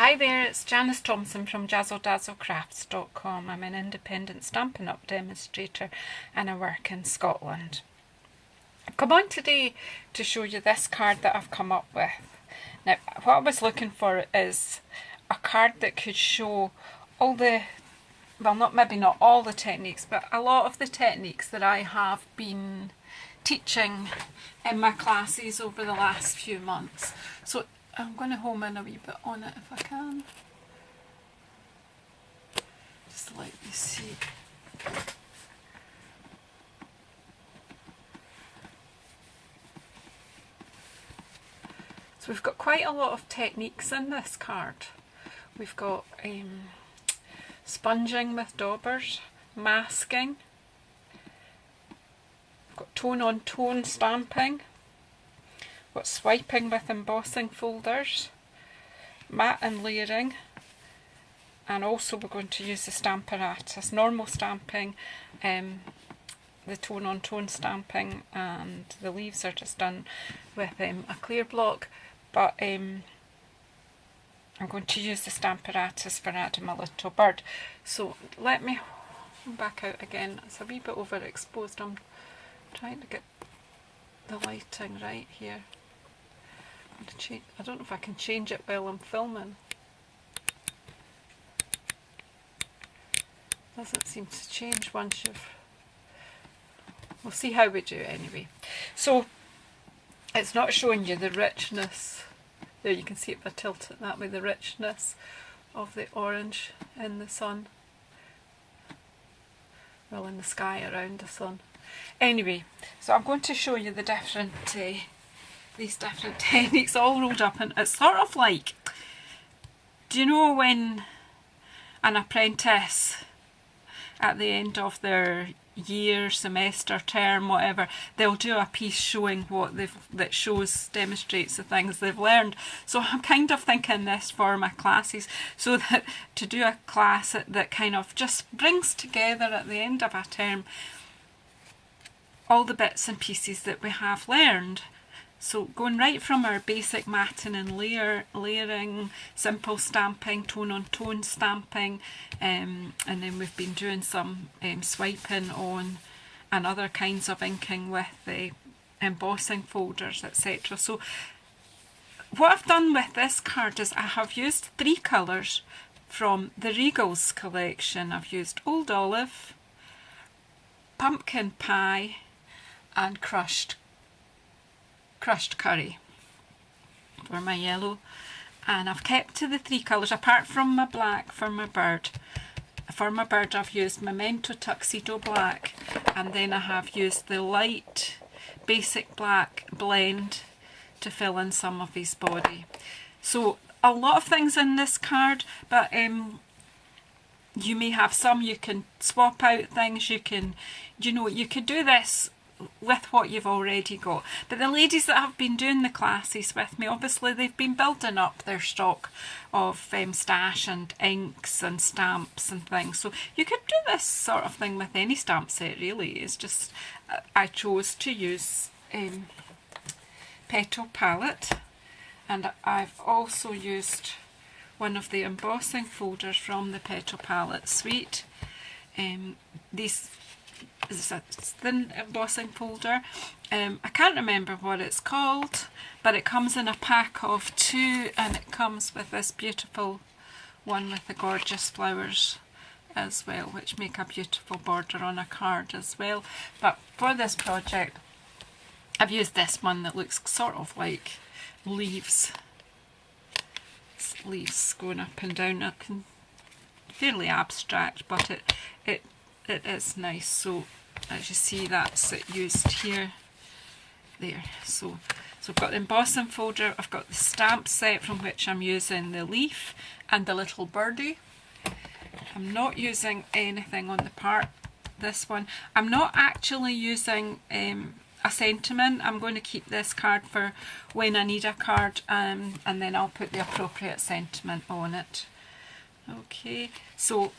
Hi there, it's Janice Thompson from JazzleDazzleCrafts.com. I'm an independent Stampin' Up! Demonstrator and I work in Scotland. I've come on today to show you this card that I've come up with. Now, what I was looking for is a card that could show all the, well, maybe not all the techniques, but a lot of the techniques that I have been teaching in my classes over the last few months. So I'm going to home in a wee bit on it if I can. Just let you see. So we've got quite a lot of techniques in this card. We've got sponging with daubers, masking, we've got tone on tone stamping, got swiping with embossing folders, mat and layering, and also we're going to use the Stamparatus, normal stamping, the tone on tone stamping, and the leaves are just done with a clear block, but I'm going to use the Stamparatus for adding my little bird. So let me back out again. It's a wee bit overexposed. I'm trying to get the lighting right here. I don't know if I can change it while I'm filming. Doesn't seem to change once you've... We'll see how we do it anyway. So it's not showing you the richness. There, you can see it if I tilt it that way, the richness of the orange in the sun. Well, in the sky around the sun. Anyway, so I'm going to show you the different these different techniques all rolled up, and it's sort of like, do you know when an apprentice at the end of their year, semester, term, whatever, they'll do a piece showing what that demonstrates the things they've learned. So I'm kind of thinking this for my classes, so that to do a class that kind of just brings together at the end of a term all the bits and pieces that we have learned. So going right from our basic matting and layering, simple stamping, tone on tone stamping, and then we've been doing some swiping on and other kinds of inking with the embossing folders, etc. So what I've done with this card is I have used 3 colours from the Regals collection. I've used Old Olive, Pumpkin Pie and Crushed Curry for my yellow, and I've kept to the 3 colours apart from my black for my bird. For my bird I've used Memento Tuxedo Black, and then I have used the light basic black blend to fill in some of his body. So a lot of things in this card, but you may have some, you can swap out things, you can, you could do this with what you've already got. But the ladies that have been doing the classes with me, obviously they've been building up their stock of stash and inks and stamps and things. So you could do this sort of thing with any stamp set really. It's just I chose to use Petal Palette, and I've also used one of the embossing folders from the Petal Palette suite. These is a thin embossing folder. I can't remember what it's called, but it comes in a pack of 2, and it comes with this beautiful one with the gorgeous flowers as well, which make a beautiful border on a card as well. But for this project I've used this one that looks sort of like leaves. It's leaves going up and down, fairly abstract, but it is nice. So as you see, that's it used here, there. So I've got the embossing folder, I've got the stamp set from which I'm using the leaf and the little birdie. I'm not using anything on the part, this one. I'm not actually using a sentiment. I'm going to keep this card for when I need a card, and then I'll put the appropriate sentiment on it. Okay, so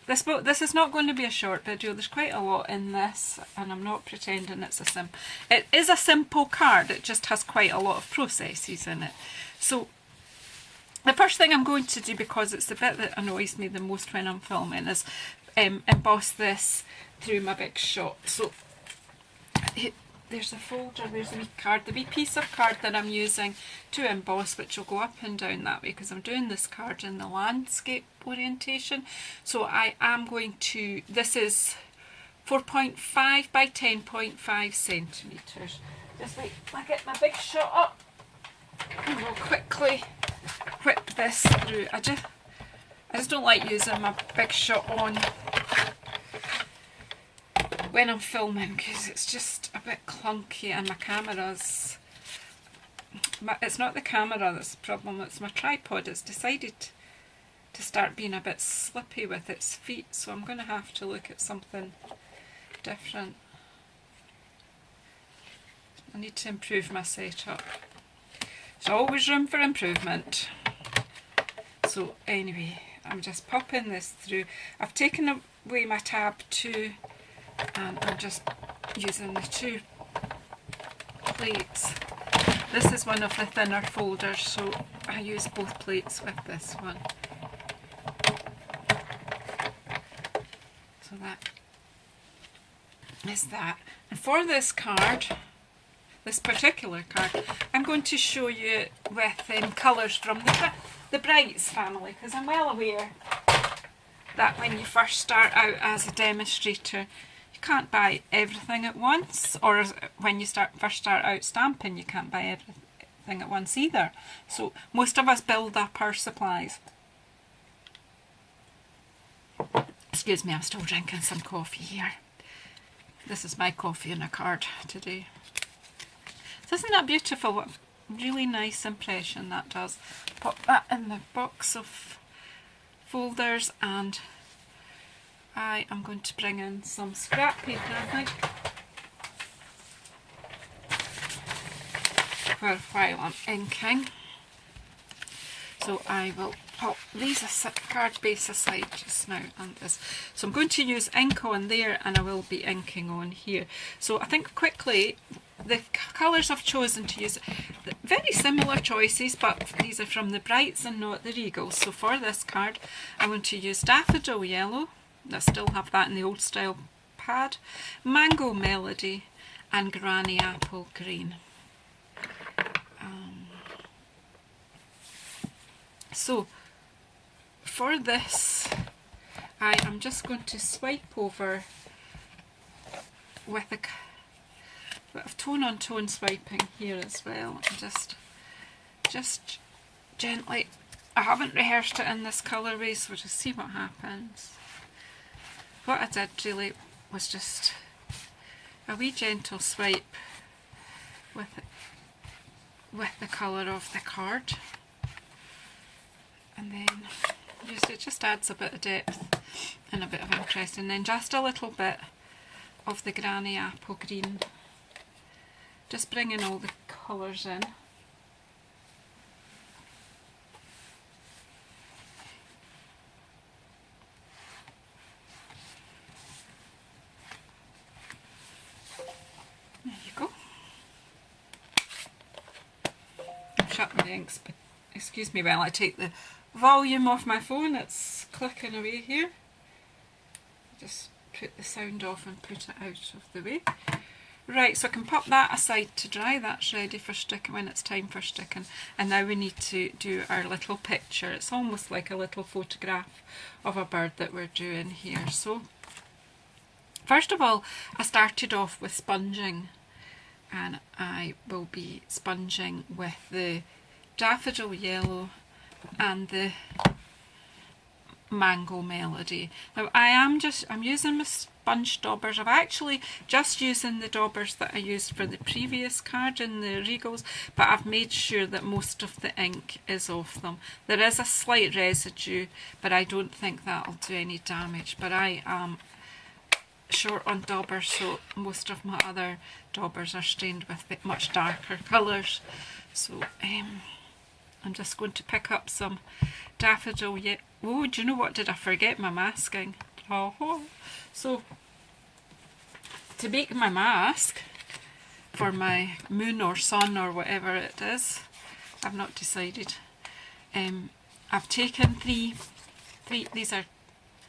this is not going to be a short video. There's quite a lot in this, and I'm not pretending it's it is a simple card. It just has quite a lot of processes in it. So the first thing I'm going to do, because it's the bit that annoys me the most when I'm filming, is emboss this through my big shot. So there's a folder, there's a wee card, the wee piece of card that I'm using to emboss, which will go up and down that way because I'm doing this card in the landscape orientation. So I am going to, this is 4.5 by 10.5 centimetres. Just wait, I get my big shot up and we'll quickly whip this through. I just don't like using my big shot on when I'm filming because it's just a bit clunky, and my camera's, it's not the camera that's the problem, it's my tripod. It's decided to start being a bit slippy with its feet, so I'm going to have to look at something different. I need to improve my setup. There's always room for improvement. So anyway, I'm just popping this through. I've taken away my tab 2 and I'm just using the 2 plates. This is one of the thinner folders, so I use both plates with this one. So that is that. And for this card, this particular card, I'm going to show you with colours from the Brights family, because I'm well aware that when you first start out as a demonstrator, you can't buy everything at once, or when you first start out stamping, you can't buy everything at once either. So most of us build up our supplies. Excuse me, I'm still drinking some coffee here. This is my coffee in a card today. So isn't that beautiful? What really nice impression that does. Pop that in the box of folders, and I am going to bring in some scrap paper, I think, for while I'm inking. So I will pop these card base aside just now and this. So I'm going to use ink on there, and I will be inking on here. So I think quickly, the colours I've chosen to use, very similar choices, but these are from the Brights and not the Regals. So for this card, I'm going to use Daffodil Yellow, I still have that in the old style pad, Mango Melody, and Granny Apple Green. So for this, I am just going to swipe over with a bit of tone on tone swiping here as well, and just gently. I haven't rehearsed it in this colourway, so we'll just see what happens. What I did really was just a wee gentle swipe with the colour of the card, and then it just adds a bit of depth and a bit of interest, and then just a little bit of the Granny Apple Green, just bringing all the colours in. There you go. I'm shutting the inks, but excuse me while I take the volume off my phone, it's clicking away here. Just put the sound off and put it out of the way. Right, so I can pop that aside to dry. That's ready for sticking when it's time for sticking. And now we need to do our little picture. It's almost like a little photograph of a bird that we're doing here. So first of all, I started off with sponging, and I will be sponging with the Daffodil Yellow and the Mango Melody. Now I'm using my sponge daubers. I'm actually just using the daubers that I used for the previous card in the Regals, but I've made sure that most of the ink is off them. There is a slight residue, but I don't think that'll do any damage. But I am short on daubers, so most of my other daubers are stained with much darker colours. So I'm just going to pick up some Daffodil Yellow. Oh, do you know what? Did I forget my masking? Oh, so to make my mask for my moon or sun or whatever it is, I've not decided. I've taken three, these are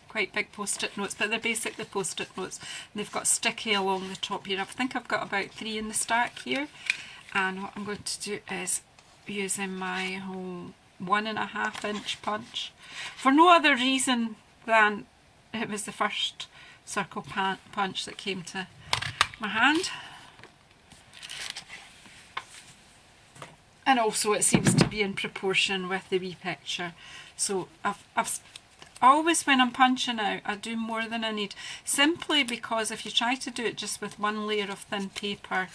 quite big post-it notes, but they're basically post-it notes. And they've got sticky along the top here. I think I've got about 3 in the stack here. And what I'm going to do is using my whole 1.5 inch punch for no other reason than it was the first circle punch that came to my hand. And also it seems to be in proportion with the wee picture. So I've always, when I'm punching out, I do more than I need, simply because if you try to do it just with one layer of thin paper,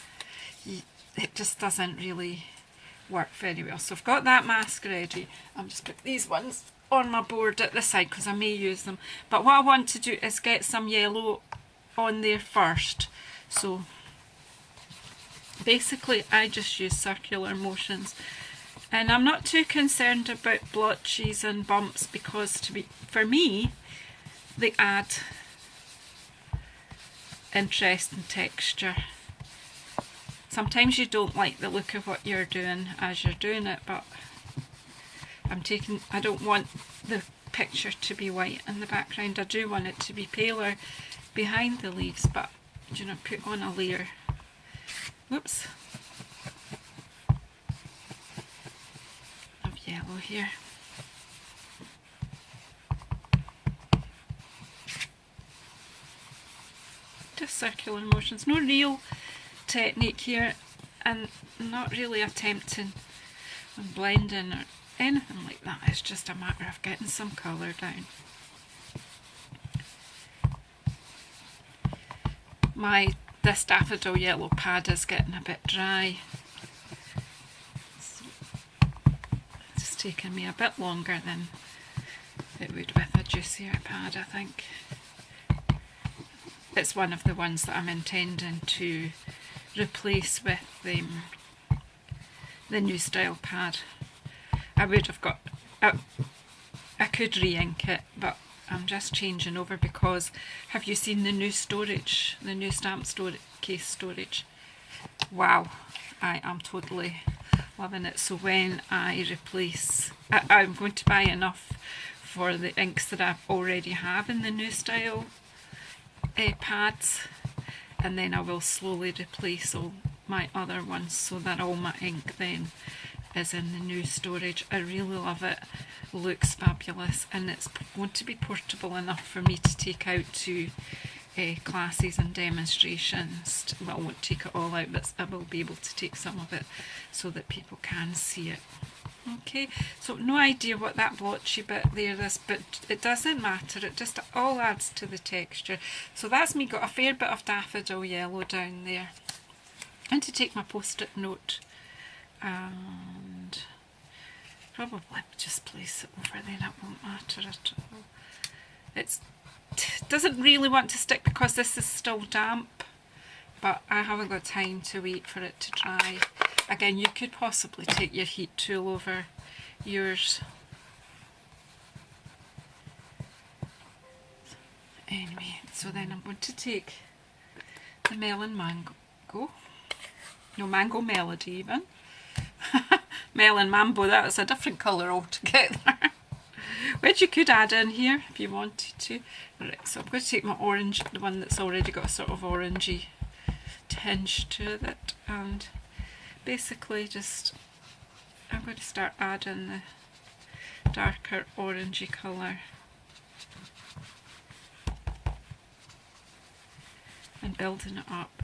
it just doesn't really work very well. So I've got that mask ready. I'm just put these ones on my board at the side because I may use them. But what I want to do is get some yellow on there first. So basically I just use circular motions. And I'm not too concerned about blotches and bumps because for me, they add interest and texture. Sometimes you don't like the look of what you're doing as you're doing it, but I don't want the picture to be white in the background. I do want it to be paler behind the leaves, but you know, put on a layer. Whoops. Of yellow here. Just circular motions, no real technique here, and not really attempting and blending or anything like that. It's just a matter of getting some colour down. This daffodil yellow pad is getting a bit dry. So it's taken me a bit longer than it would with a juicier pad, I think. It's one of the ones that I'm intending to replace with the new style pad. I would have got, I could re-ink it, but I'm just changing over because have you seen the new storage, the new stamp case storage? Wow, I am totally loving it. So when I replace, I'm going to buy enough for the inks that I already have in the new style pads, and then I will slowly replace all my other ones so that all my ink then is in the new storage. I really love it, looks fabulous, and it's going to be portable enough for me to take out to classes and demonstrations. Well, I won't take it all out, but I will be able to take some of it so that people can see it. Okay, so no idea what that blotchy bit there is, but it doesn't matter, it just all adds to the texture. So that's me got a fair bit of daffodil yellow down there. And to take my post-it note and probably just place it over there, it won't matter at all. It doesn't really want to stick because this is still damp, but I haven't got time to wait for it to dry. Again, you could possibly take your heat tool over yours. Anyway, so then I'm going to take the Melon Mango. No, Mango Melody even. Melon Mambo, that is a different colour altogether. Which you could add in here if you wanted to. Right, so I'm going to take my orange, the one that's already got a sort of orangey tinge to it, and basically just I'm going to start adding the darker orangey colour and building it up.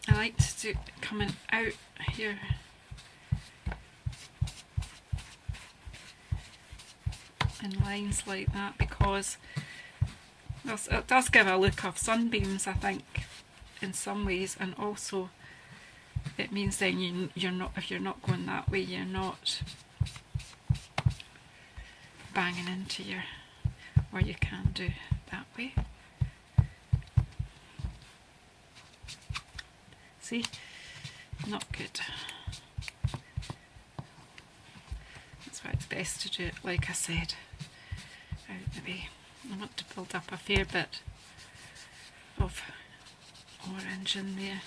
I like to do it coming out here in lines like that because it does give a look of sunbeams, I think, in some ways, and also it means then you're not, if you're not going that way, you're not banging into your, or you can do that way. See? Not good. That's why it's best to do it, like I said, out the way. I want to build up a fair bit of orange in there.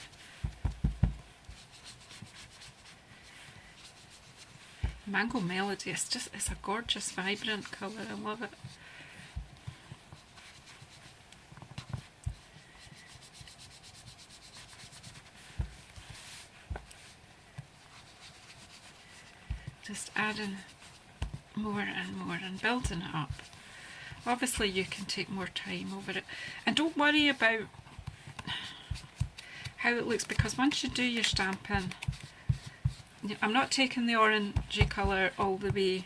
Mango Melody, it's a gorgeous, vibrant colour. I love it. Just adding more and more and building it up. Obviously you can take more time over it, and don't worry about how it looks, because once you do your stamping, I'm not taking the orangey colour all the way,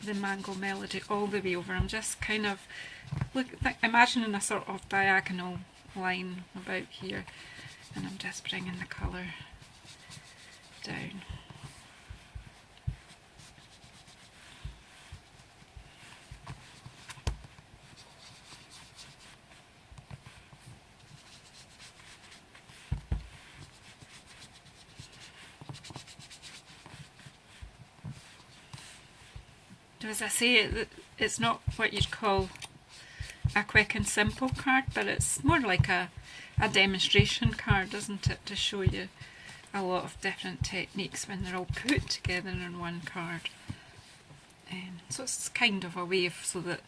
the Mango Melody all the way over. I'm just kind of imagining a sort of diagonal line about here, and I'm just bringing the colour down. As I say, it's not what you'd call a quick and simple card, but it's more like a demonstration card, isn't it, to show you a lot of different techniques when they're all put together in one card. So it's kind of a way so that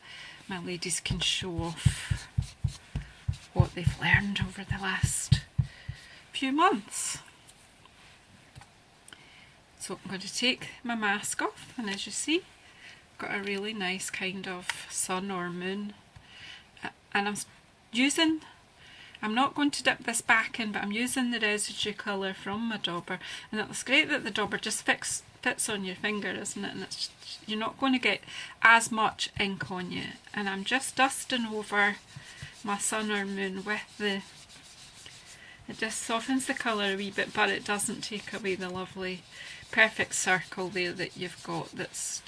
my ladies can show off what they've learned over the last few months. So I'm going to take my mask off, and as you see, got a really nice kind of sun or moon, and I'm not going to dip this back in, but I'm using the residue colour from my dauber, and it's great that the dauber just fits on your finger, isn't it, and you're not going to get as much ink on you. And I'm just dusting over my sun or moon with it just softens the colour a wee bit, but it doesn't take away the lovely perfect circle there that you've got. That's,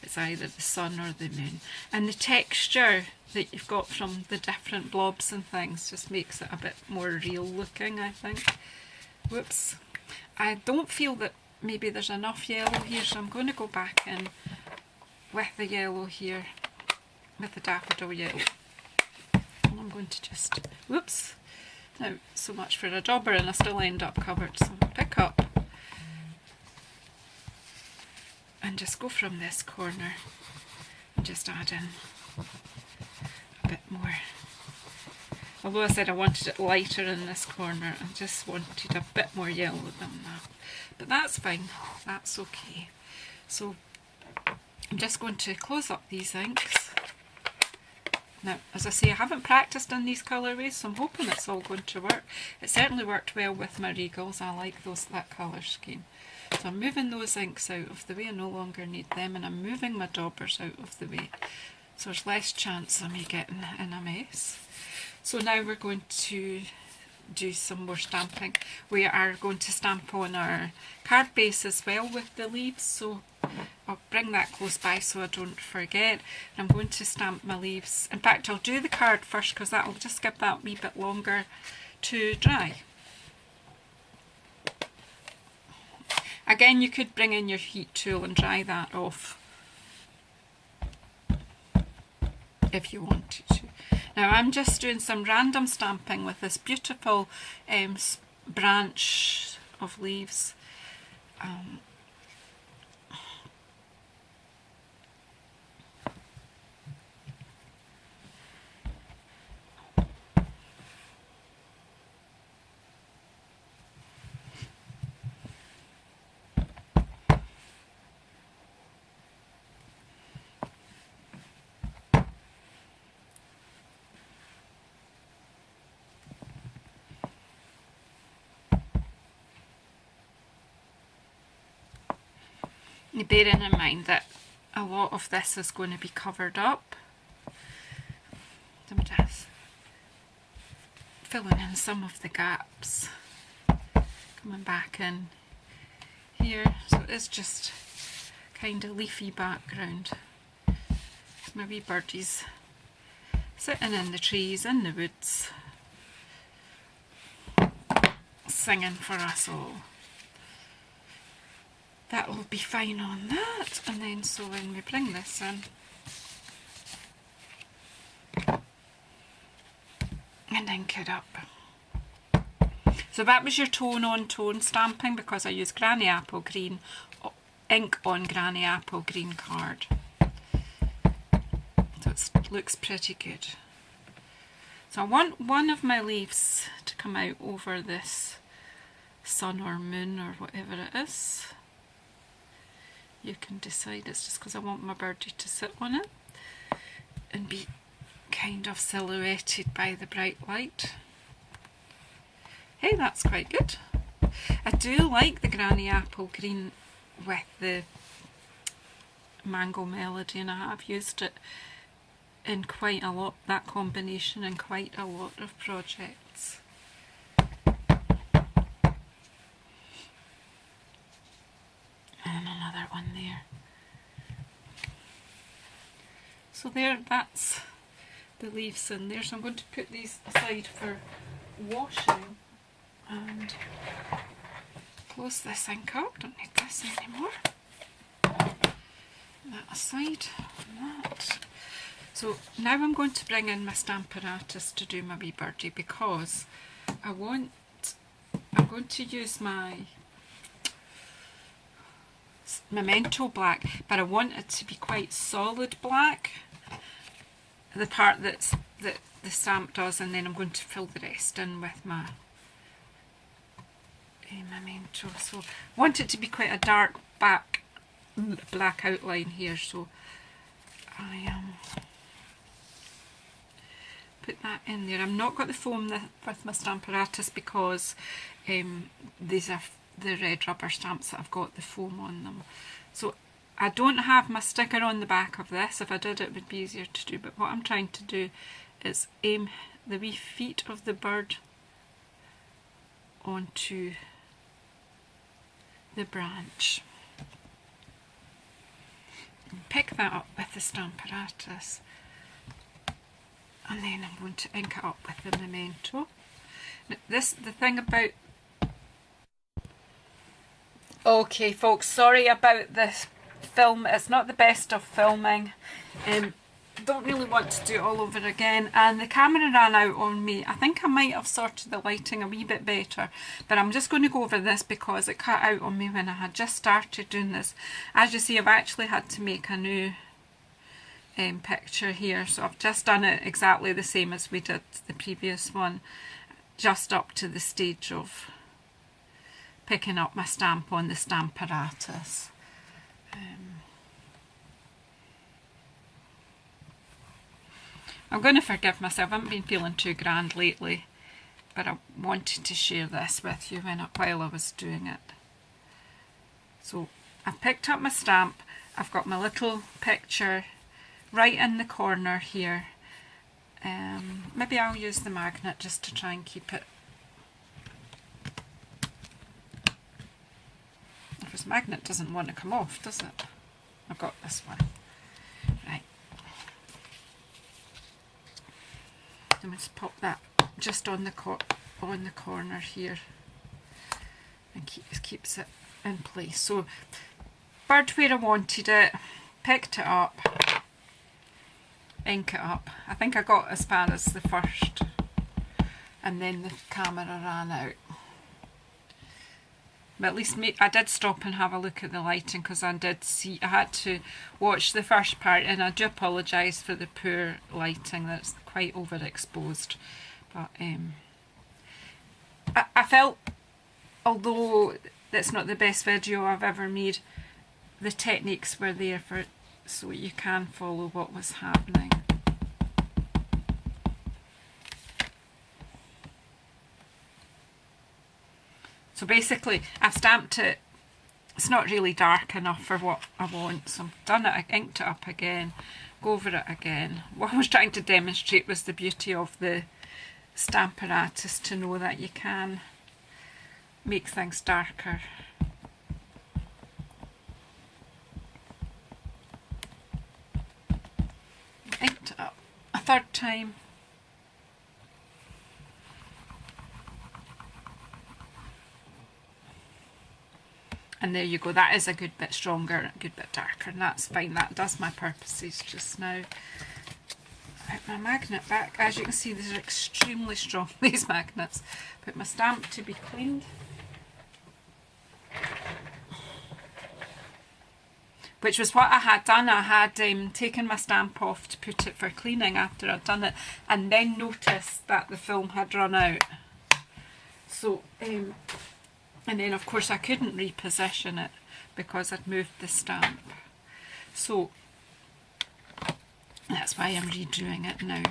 it's either the sun or the moon, and the texture that you've got from the different blobs and things just makes it a bit more real looking, I think. Whoops, I don't feel that maybe there's enough yellow here, so I'm going to go back in with the yellow here, with the daffodil yellow, and I'm going to just, whoops, now so much for a dauber, and I still end up covered, so I'll pick up and just go from this corner and just add in a bit more. Although I said I wanted it lighter in this corner, I just wanted a bit more yellow than that. But that's fine, that's okay. So I'm just going to close up these inks. Now, as I say, I haven't practiced in these colourways, so I'm hoping it's all going to work. It certainly worked well with my Regals. I like that colour scheme. So I'm moving those inks out of the way, I no longer need them, and I'm moving my daubers out of the way, so there's less chance of me getting in a mess. So now we're going to do some more stamping. We are going to stamp on our card base as well with the leaves, so I'll bring that close by so I don't forget. I'm going to stamp my leaves. In fact, I'll do the card first because that'll just give that a wee bit longer to dry. Again, you could bring in your heat tool and dry that off if you wanted to. Now I'm just doing some random stamping with this beautiful branch of leaves. Bearing in mind that a lot of this is going to be covered up, I'm just filling in some of the gaps, coming back in here, so it's just kind of leafy background. My wee birdies sitting in the trees in the woods, singing for us all. That will be fine on that, and then so when we bring this in and ink it up. So that was your tone on tone stamping, because I used Granny Apple Green ink on Granny Apple green card. So it looks pretty good. So I want one of my leaves to come out over this sun or moon or whatever it is. You can decide. It's just because I want my birdie to sit on it and be kind of silhouetted by the bright light. Hey, that's quite good. I do like the Granny Apple green with the Mango Melody, and I have used it in quite a lot, that combination in quite a lot of projects. And another one there. So there, that's the leaves in there. So I'm going to put these aside for washing and close this ink up. Don't need this anymore. That aside, that. So now I'm going to bring in my Stamparatus to do my wee birdie, because I'm going to use my Memento black, but I want it to be quite solid black, the part that the stamp does, and then I'm going to fill the rest in with my Memento. So I want it to be quite a dark black outline here, so I put that in there. I've not got the foam with my Stamparatus because these are the red rubber stamps that I've got the foam on them. So I don't have my sticker on the back of this. If I did, it would be easier to do, but what I'm trying to do is aim the wee feet of the bird onto the branch. And pick that up with the Stamparatus, and then I'm going to ink it up with the Memento. Now, the thing about... Okay folks, sorry about this film, it's not the best of filming. Don't really want to do it all over again, and the camera ran out on me. I think I might have sorted the lighting a wee bit better, but I'm just going to go over this because it cut out on me when I had just started doing this. As you see, I've actually had to make a new picture here, so I've just done it exactly the same as we did the previous one, just up to the stage of picking up my stamp on the Stamparatus. I'm going to forgive myself, I haven't been feeling too grand lately, but I wanted to share this with you while I was doing it. So I've picked up my stamp, I've got my little picture right in the corner here. Maybe I'll use the magnet just to try and keep it. This magnet doesn't want to come off, does it? I've got this one. Right. I'm going to pop that just on the corner here, and keeps it in place. So, bird where I wanted it, picked it up, ink it up. I think I got as far as the first, and then the camera ran out. But at least I did stop and have a look at the lighting, because I did see, I had to watch the first part, and I do apologise for the poor lighting, that's quite overexposed. But I felt, although that's not the best video I've ever made, the techniques were there for so you can follow what was happening. So basically, I've stamped it. It's not really dark enough for what I want, so I've done it, I inked it up again, go over it again. What I was trying to demonstrate was the beauty of the Stamparatus, to know that you can make things darker. Inked it up a third time. And there you go, that is a good bit stronger, a good bit darker, and that's fine, that does my purposes just now. Put my magnet back. As you can see, these are extremely strong, these magnets. Put my stamp to be cleaned. which was what I had done. I had taken my stamp off to put it for cleaning after I'd done it, and then noticed that the film had run out. So, and then of course I couldn't reposition it because I'd moved the stamp. So that's why I'm redoing it now.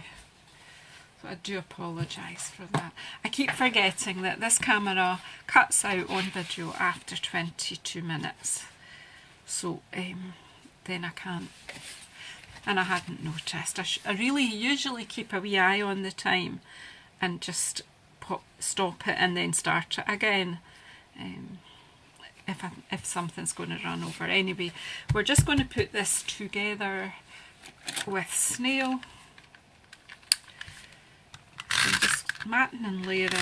So I do apologise for that. I keep forgetting that this camera cuts out on video after 22 minutes. So then I can't, and I hadn't noticed. I really usually keep a wee eye on the time and just stop it and then start it again if something's going to run over. Anyway, we're just going to put this together with snail. So I'm just matting and layering.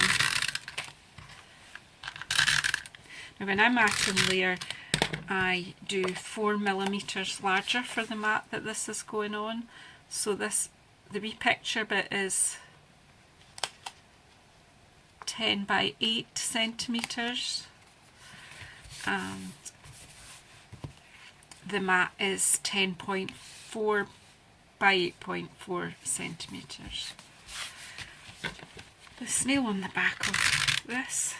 Now when I mat and layer, I do 4mm larger for the mat that this is going on. So the wee picture bit is 10 by 8 centimetres, and the mat is 10.4 by 8.4 centimetres. The snail on the back of this.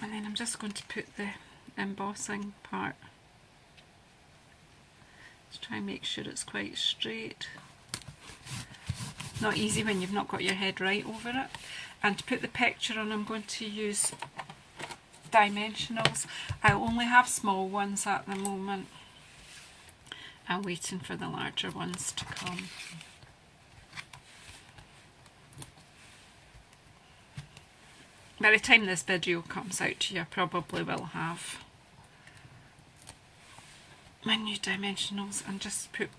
And then I'm just going to put the embossing part. Just try and make sure it's quite straight. Not easy when you've not got your head right over it. And to put the picture on, I'm going to use dimensionals. I only have small ones at the moment. I'm waiting for the larger ones to come. By the time this video comes out to you, I probably will have my new dimensionals, and just put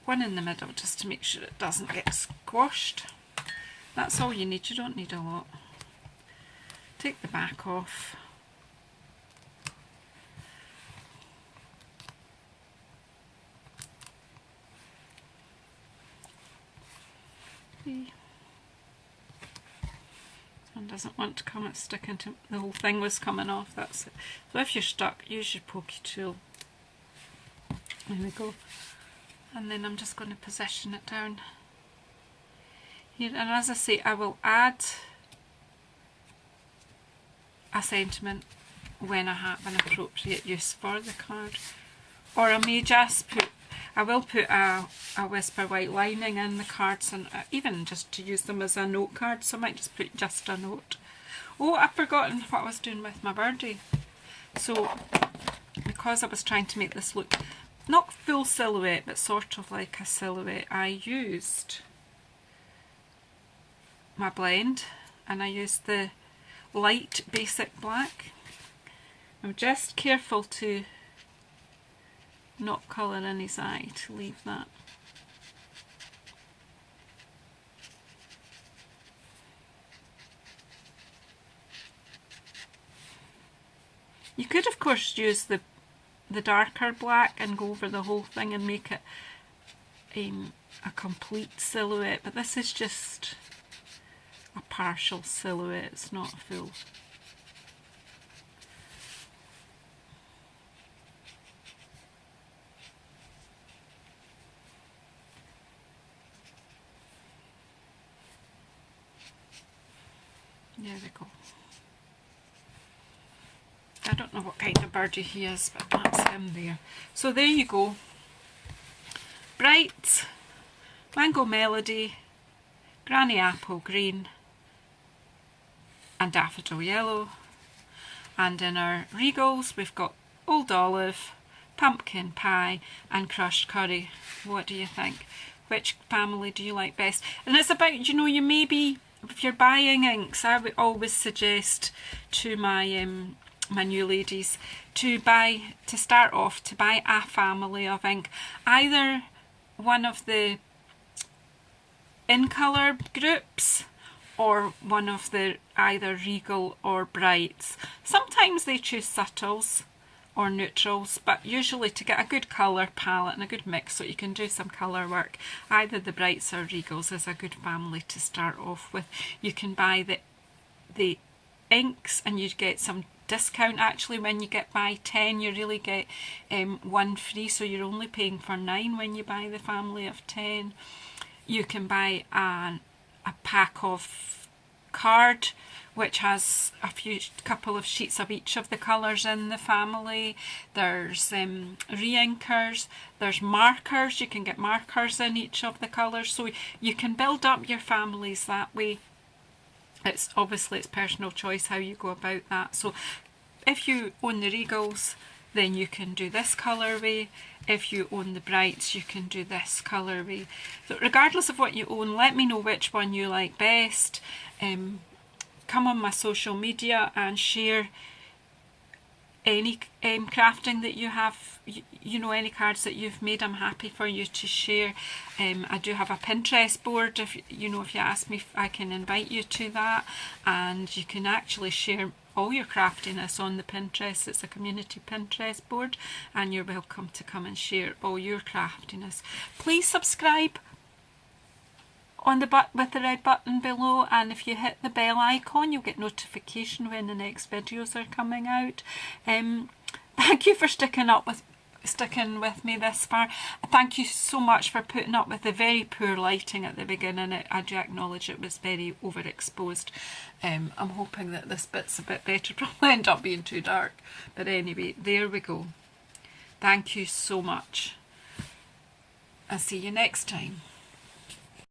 one in the middle just to make sure it doesn't get squashed. That's all you need, you don't need a lot. Take the back off. See? One doesn't want to come, it's sticking to, the whole thing was coming off, that's it. So if you're stuck, use your pokey tool. There we go. And then I'm just going to position it down here. And as I say, I will add a sentiment when I have an appropriate use for the card. Or I may just put, I will put a Whisper White lining in the cards, and even just to use them as a note card, so I might just put just a note. Oh, I've forgotten what I was doing with my birdie. So, because I was trying to make this look not full silhouette, but sort of like a silhouette, I used my blend, and I used the light basic black. I'm just careful to not colour in his eye, to leave that. You could of course use the darker black and go over the whole thing and make it a complete silhouette, but this is just a partial silhouette, it's not a full. There we go. I don't know what kind of birdie he is, but that's him there. So there you go. Bright, Mango Melody, Granny Apple Green, and Daffodil Yellow. And in our regals we've got Old Olive, Pumpkin Pie and Crushed Curry. What do you think? Which family do you like best? And it's about, you know, you maybe, if you're buying inks, I would always suggest to my my new ladies to start off to buy a family of ink, either one of the In Colour groups or one of the either Regal or Brights. Sometimes they choose subtles or neutrals, but usually to get a good colour palette and a good mix so you can do some colour work, either the Brights or Regals is a good family to start off with. You can buy the inks, and you get some discount actually when you buy 10. You really get one free, so you're only paying for 9 when you buy the family of 10. You can buy a pack of card which has couple of sheets of each of the colours in the family. There's re-inkers, there's markers. You can get markers in each of the colours, so you can build up your families that way. It's obviously it's personal choice how you go about that. So if you own the Regals, then you can do this colourway. If you own the Brights, you can do this colourway. So regardless of what you own, let me know which one you like best. Come on my social media and share any crafting that you have, you know, any cards that you've made. I'm happy for you to share. I do have a Pinterest board. If you ask me, I can invite you to that, and you can actually share all your craftiness on the Pinterest. It's a community Pinterest board, and you're welcome to come and share all your craftiness. Please subscribe on the with the red button below, and if you hit the bell icon, you'll get notification when the next videos are coming out. Thank you for sticking with me this far. Thank you so much for putting up with the very poor lighting at the beginning. I do acknowledge it was very overexposed. I'm hoping that this bit's a bit better. Probably end up being too dark, but anyway, there we go. Thank you so much. I'll see you next time.